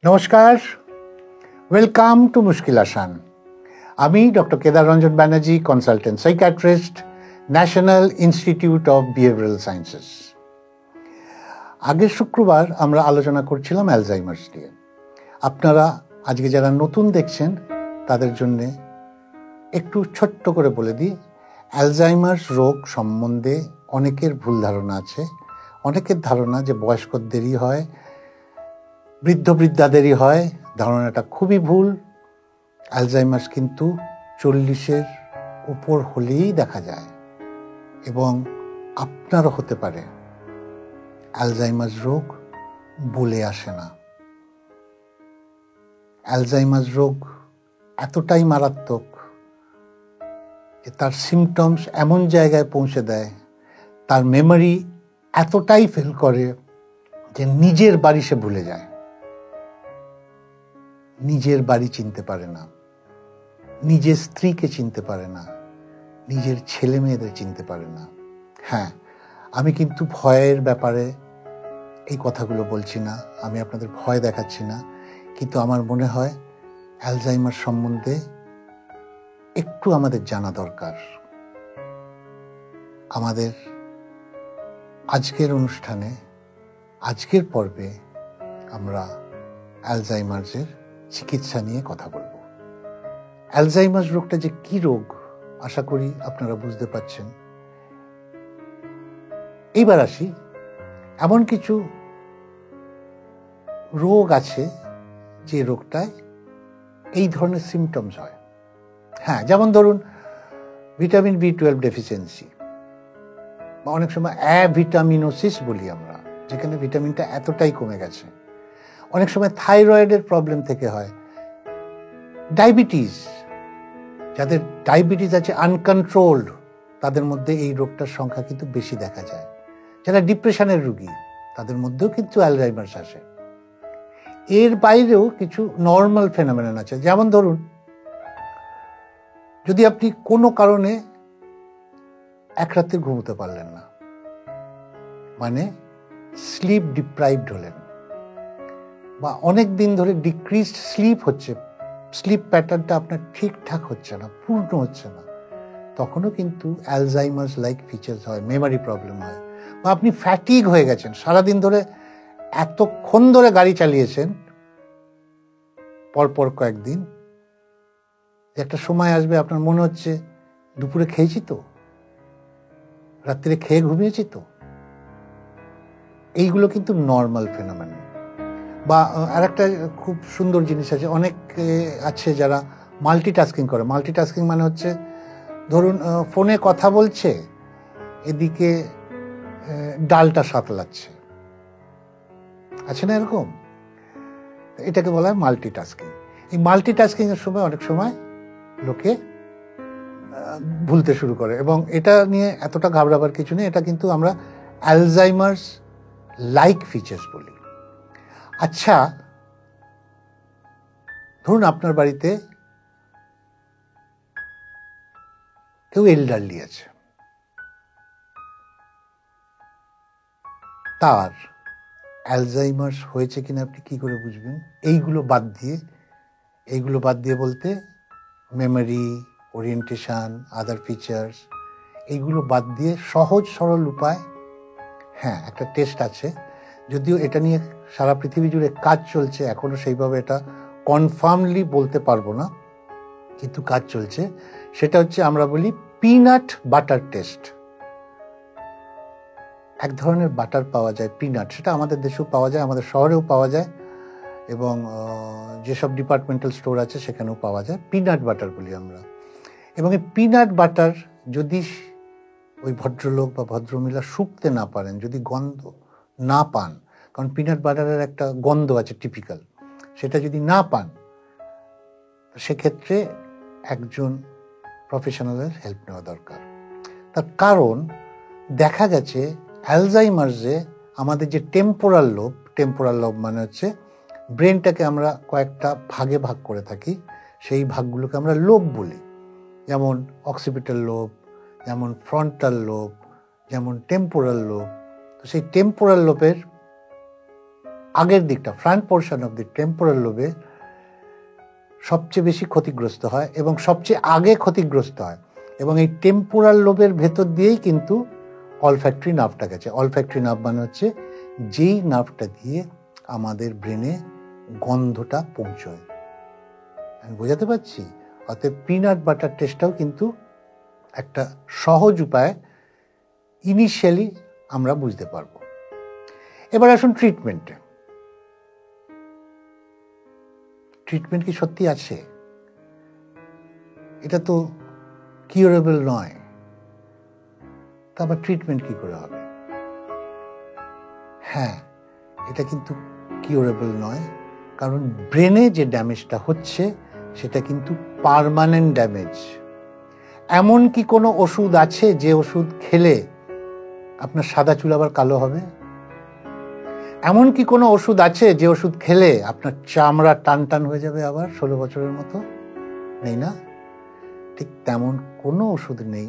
নমস্কার, welcome to মুশকিল আসান। আমি doctor Kedar Ranjan Banerjee, consultant psychiatrist, national institute of behavioural sciences. আগের শুক্রবার আমরা আলোচনা করছিলাম অ্যালজাইমার্স নিয়ে। আপনারা আজকে যারা নতুন দেখছেন তাদের জন্যে একটু ছোট্ট করে বলে দিই, অ্যালজাইমার্স রোগ সম্বন্ধে অনেকের ভুল ধারণা আছে। অনেকের ধারণা যে বয়স্কদেরই হয়, বৃদ্ধাদেরই হয়। ধারণাটা খুবই ভুল। অ্যালজাইমার্স কিন্তু 40-এর উপর হলেই দেখা যায় এবং আপনারও হতে পারে। অ্যালজাইমার্স রোগ বলে আসে না। অ্যালজাইমার্স রোগ এতটাই মারাত্মক যে তার সিমটমস এমন জায়গায় পৌঁছে দেয়, তার মেমোরি এতটাই ফেল করে যে নিজের বাড়ি সে ভুলে যায়, নিজের বাড়ি চিনতে পারে না, নিজের স্ত্রীকে চিনতে পারে না, নিজের ছেলে মেয়েদের চিনতে পারে না। হ্যাঁ, আমি কিন্তু ভয়ের ব্যাপারে এই কথাগুলো বলছি না, আমি আপনাদের ভয় দেখাচ্ছি না, কিন্তু আমার মনে হয় অ্যালজাইমার সম্বন্ধে একটু আমাদের জানা দরকার। আমাদের আজকের অনুষ্ঠানে, আজকের পর্বে আমরা অ্যালজাইমার্সের চিকিৎসা নিয়ে কথা বলবো। অ্যালজাইমার্স রোগটা যে কি রোগ আশা করি আপনারা বুঝতে পারছেন। এইবার আসি, এমন কিছু রোগ আছে যে রোগটায় এই ধরনের সিমটমস হয়। হ্যাঁ, যেমন ধরুন ভিটামিন B12 ডেফিসিয়েন্সি, বা অনেক সময় অ্যাভিটামিনোসিস বলি আমরা, যেখানে ভিটামিনটা এতটাই কমে গেছে। অনেক সময় থাইরয়েডের প্রবলেম থেকে হয়। ডায়াবেটিস, যাদের ডায়াবেটিস আছে আনকন্ট্রোলড, তাদের মধ্যে এই রোগটার সংখ্যা কিন্তু বেশি দেখা যায়। যারা ডিপ্রেশনের রোগী, তাদের মধ্যেও কিন্তু অ্যালজাইমার্স আসে। এর বাইরেও কিছু নর্মাল ফেনোমেনন আছে। যেমন ধরুন, যদি আপনি কোনো কারণে এক রাতে ঘুমোতে পারলেন না, মানে স্লিপ ডিপ্রাইভড হলেন, বা অনেক দিন ধরে ডিক্রিজড স্লিপ হচ্ছে, স্লিপ প্যাটার্নটা আপনার ঠিকঠাক হচ্ছে না, পূর্ণ হচ্ছে না, তখনও কিন্তু অ্যালজাইমার্স লাইক ফিচার্স হয়, মেমোরি প্রবলেম হয়। বা আপনি ফ্যাটিগ হয়ে গেছেন, সারাদিন ধরে এতক্ষণ ধরে গাড়ি চালিয়েছেন, পরপর কয়েকদিন একটা সময় আসবে আপনার মনে হচ্ছে দুপুরে খেয়েছি তো, রাত্রে খেয়ে ঘুমিয়েছি তো। এইগুলো কিন্তু নর্মাল ফেনোমেনন। বা আরেকটা খুব সুন্দর জিনিস আছে, অনেক আছে যারা মাল্টিটাস্কিং করে। মাল্টিটাস্কিং মানে হচ্ছে, ধরুন ফোনে কথা বলছে, এদিকে ডালটা সাঁতলাচ্ছে, আছে না এরকম? এটাকে বলা হয় মাল্টিটাস্কিং। এই মাল্টিটাস্কিং এর সময় অনেক সময় লোকে ভুলতে শুরু করে, এবং এটা নিয়ে এতটা ঘাবড়াবার কিছু নেই। এটা কিন্তু আমরা অ্যালজাইমার্স লাইক ফিচার্স বলি। আচ্ছা, ধরুন আপনার বাড়িতে কেউ এল্ডারলি আছে, তার অ্যালজাইমার্স হয়েছে কিনা আপনি কি করে বুঝবেন? এইগুলো বাদ দিয়ে বলতে মেমোরি, ওরিয়েন্টেশন, আদার ফিচার্স, এইগুলো বাদ দিয়ে সহজ সরল উপায়, হ্যাঁ, একটা টেস্ট আছে, যদিও এটা নিয়ে সারা পৃথিবী জুড়ে কাজ চলছে, এখনো সেইভাবে এটা কনফার্মলি বলতে পারবো না, কিন্তু কাজ চলছে। সেটা হচ্ছে, আমরা বলি পিনাট বাটার টেস্ট। এক ধরনের বাটার পাওয়া যায়, পিনাট, সেটা আমাদের দেশেও পাওয়া যায়, আমাদের শহরেও পাওয়া যায়, এবং যেসব ডিপার্টমেন্টাল স্টোর আছে সেখানেও পাওয়া যায়। পিনাট বাটার বলি আমরা। এবং এই পিনাট বাটার যদি ওই ভদ্রলোক বা ভদ্রমহিলা শুকতে না পারেন, যদি গন্ধ না পান, কারণ পিনাট বাটারের একটা গন্ধ আছে টিপিক্যাল, সেটা যদি না পান, সেক্ষেত্রে একজন প্রফেশনালের হেল্প নেওয়া দরকার। তার কারণ দেখা গেছে অ্যালজাইমার্সে আমাদের যে টেম্পোরাল লোব মানে হচ্ছে ব্রেনটাকে আমরা কয়েকটা ভাগে ভাগ করে থাকি, সেই ভাগগুলোকে আমরা লোব বলি। যেমন অক্সিপিটাল লোব, যেমন ফ্রন্টাল লোব, যেমন টেম্পোরাল লোব। তো সেই টেম্পোরাল লোবের আগের দিকটা, front portion of the temporal লোবে সবচেয়ে বেশি ক্ষতিগ্রস্ত হয় এবং সবচেয়ে আগে ক্ষতিগ্রস্ত হয়, এবং এই টেম্পোরাল লোবের ভেতর দিয়েই কিন্তু অলফ্যাক্টরি নার্ভটা গেছে। অলফ্যাক্টরি নার্ভ মানে হচ্ছে যেই নার্ভটা দিয়ে আমাদের ব্রেনে গন্ধটা পৌঁছয়। আমি বোঝাতে পারছি? অতএব পিনাট বাটার টেস্টটাও কিন্তু একটা সহজ উপায় ইনিশিয়ালি আমরা বুঝতে পারবো। এবার আসুন ট্রিটমেন্টে। ট্রিটমেন্ট কি সত্যি আছে? এটা তো কিউরেবল নয়, তা আবার ট্রিটমেন্ট কি করে হবে? হ্যাঁ, এটা কিন্তু কিউরেবল নয়, কারণ ব্রেনে যে ড্যামেজটা হচ্ছে সেটা কিন্তু পার্মানেন্ট ড্যামেজ। এমন কি কোনো ওষুধ আছে যে ওষুধ খেলে আপনার সাদা চুল আবার কালো হবে? এমন কি কোনো ওষুধ আছে যে ওষুধ খেলে আপনার চামড়া টান টান হয়ে যাবে আবার 16 বছরের মতো? নেই না? ঠিক তেমন কোনো ওষুধ নেই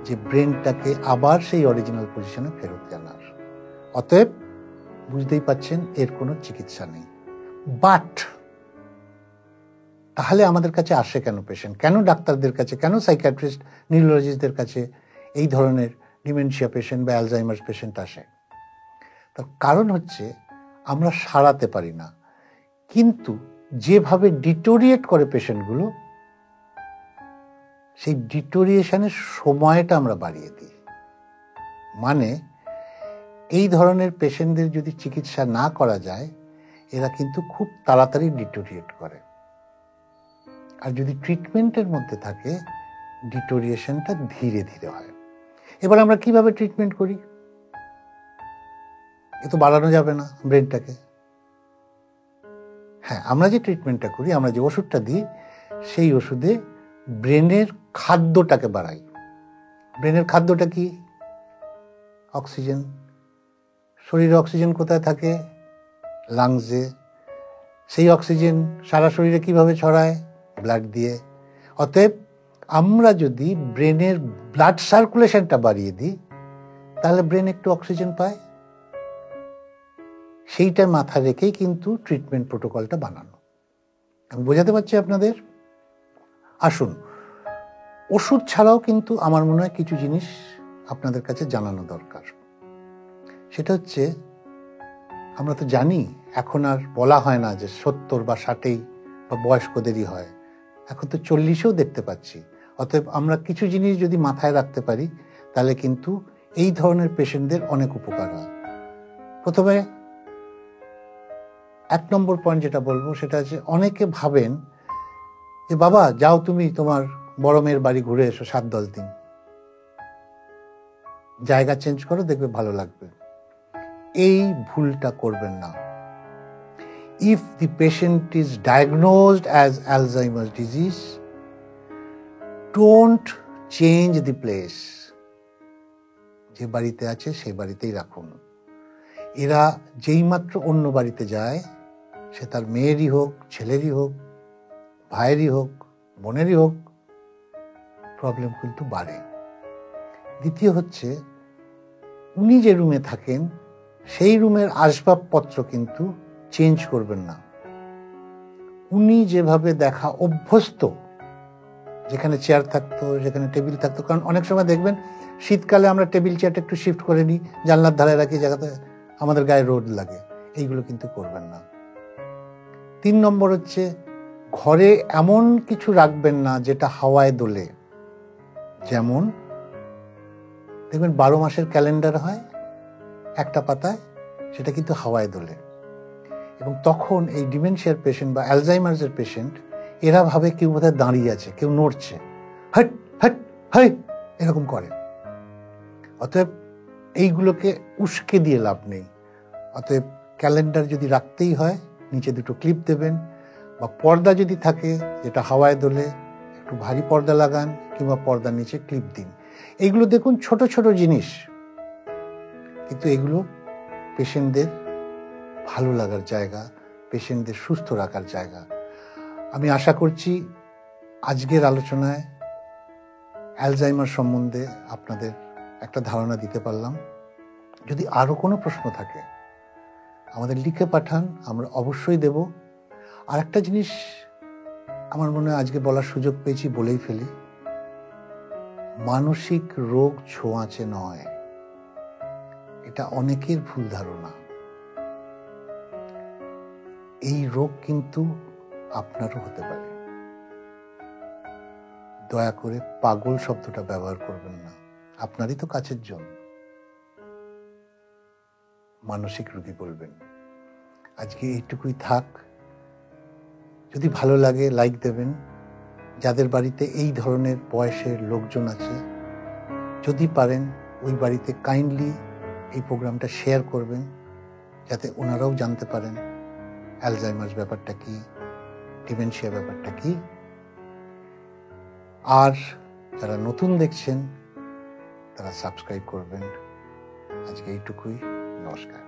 যে ব্রেনটাকে আবার সেই অরিজিনাল পজিশনে ফেরত আনার। অতএব বুঝতেই পাচ্ছেন এর কোনো চিকিৎসা নেই। বাট তাহলে আমাদের কাছে আসে কেন পেশেন্ট? কেন ডাক্তারদের কাছে, কেন সাইকিয়াট্রিস্ট, নিউরোলজিস্টদের কাছে এই ধরনের ডিমেনশিয়া পেশেন্ট বা অ্যালজাইমার্স পেশেন্ট আসে? তার কারণ হচ্ছে আমরা সারাতে পারি না, কিন্তু যেভাবে ডিটোরিয়েট করে পেশেন্টগুলো, সেই ডিটোরিয়েশনের সময়টা আমরা বাড়িয়ে দিই। মানে এই ধরনের পেশেন্টদের যদি চিকিৎসা না করা যায়, এরা কিন্তু খুব তাড়াতাড়ি ডিটোরিয়েট করে। আর যদি ট্রিটমেন্টের মধ্যে থাকে, ডিটোরিয়েশনটা ধীরে ধীরে হয়। এবার আমরা কিভাবে ট্রিটমেন্ট করি? এ তো বাড়ানো যাবে না ব্রেনটাকে। হ্যাঁ, আমরা যে ট্রিটমেন্টটা করি, আমরা যে ওষুধটা দিই, সেই ওষুধে ব্রেনের খাদ্যটাকে বাড়াই। ব্রেনের খাদ্যটা কি? অক্সিজেন। শরীরে অক্সিজেন কোথায় থাকে? লাংসে। সেই অক্সিজেন সারা শরীরে কিভাবে ছড়ায়? ব্লাড দিয়ে। অতএব আমরা যদি ব্রেনের ব্লাড সার্কুলেশনটা বাড়িয়ে দিই, তাহলে ব্রেন একটু অক্সিজেন পায়। সেইটা মাথা রেখেই কিন্তু ট্রিটমেন্ট প্রোটোকলটা বানানো। আমি বোঝাতে পারছি আপনাদের? আসুন, ওষুধ ছাড়াও কিন্তু আমার মনে হয় কিছু জিনিস আপনাদের কাছে জানানো দরকার। সেটা হচ্ছে, আমরা তো জানি এখন আর বলা হয় না যে 70 বা 60 বা বয়স্কদেরই হয়, এখন তো 40-এও দেখতে পাচ্ছি। অতএব আমরা কিছু জিনিস যদি মাথায় রাখতে পারি, তাহলে কিন্তু এই ধরনের পেশেন্টদের অনেক উপকার হয়। প্রথমে 1 নম্বর পয়েন্ট যেটা বলবো সেটা হচ্ছে, অনেকে ভাবেন যে বাবা যাও তুমি তোমার বড় মেয়ের বাড়ি ঘুরে এসো 7-10 দিন, জায়গা চেঞ্জ করো, দেখবে ভালো লাগবে। এই ভুলটা করবেন না। If the patient is diagnosed as Alzheimer's disease, don't change the place. যে বাড়িতে আছে সেই বাড়িতেই রাখুন। এরা যেই মাত্র অন্য বাড়িতে যায়, সে তার মেয়েরই হোক, ছেলেরই হোক, ভাইয়েরই হোক, বোনেরই হোক, প্রবলেম কিন্তু বাড়ে। দ্বিতীয় হচ্ছে, উনি যে রুমে থাকেন সেই রুমের আসবাবপত্র কিন্তু চেঞ্জ করবেন না। উনি যেভাবে দেখা অভ্যস্ত, যেখানে চেয়ার থাকতো, যেখানে টেবিল থাকতো, কারণ অনেক সময় দেখবেন শীতকালে আমরা টেবিল চেয়ারটা একটু শিফট করে নিই, জানলার ধারে রাখি, জায়গাতে আমাদের গায়ে রোদ লাগে, এইগুলো কিন্তু করবেন না। 3 নম্বর হচ্ছে, ঘরে এমন কিছু রাখবেন না যেটা হাওয়ায় দোলে। যেমন দেখবেন 12 মাসের ক্যালেন্ডার হয় একটা পাতায়, সেটা কিন্তু হাওয়ায় দোলে। এবং তখন এই ডিমেনশিয়ার পেশেন্ট বা অ্যালজাইমার্সের পেশেন্ট, এরা ভাবে কেউ বোধহয় দাঁড়িয়ে আছে, কেউ নড়ছে, হট হট হাই এরকম করে। অতএব এইগুলোকে উস্কে দিয়ে লাভ নেই। অতএব ক্যালেন্ডার যদি রাখতেই হয়, নিচে 2টো ক্লিপ দেবেন, বা পর্দা যদি থাকে যেটা হাওয়ায় দোলে, একটু ভারী পর্দা লাগান, কিংবা পর্দার নিচে ক্লিপ দিন। এইগুলো দেখুন ছোট ছোট জিনিস, কিন্তু এগুলো পেশেন্টদের ভালো লাগার জায়গা, পেশেন্টদের সুস্থ রাখার জায়গা। আমি আশা করছি আজকের আলোচনায় অ্যালজাইমার সম্বন্ধে আপনাদের একটা ধারণা দিতে পারলাম। যদি আরো কোনো প্রশ্ন থাকে আমাদের লিখে পাঠান, আমরা অবশ্যই দেব। আর একটা জিনিস আমার মনে হয় আজকে বলার সুযোগ পেয়েছি, বলেই ফেলি। মানসিক রোগ ছোঁয়াচে নয়, এটা অনেকের ভুল ধারণা। এই রোগ কিন্তু আপনারও হতে পারে। দয়া করে পাগল শব্দটা ব্যবহার করবেন না, আপনারই তো কাছের জন। মানসিক রোগী বলবেন। আজকে এইটুকুই থাক। যদি ভালো লাগে লাইক দেবেন। যাদের বাড়িতে এই ধরনের বয়সের লোকজন আছে, যদি পারেন ওই বাড়িতে কাইন্ডলি এই প্রোগ্রামটা শেয়ার করবেন, যাতে ওনারাও জানতে পারেন অ্যালজাইমার্স ব্যাপারটা কি, ডিমেনশিয়া ব্যাপারটা কি। আর যারা নতুন দেখছেন তারা সাবস্ক্রাইব করবেন। আজকে এইটুকুই। নমস্কার।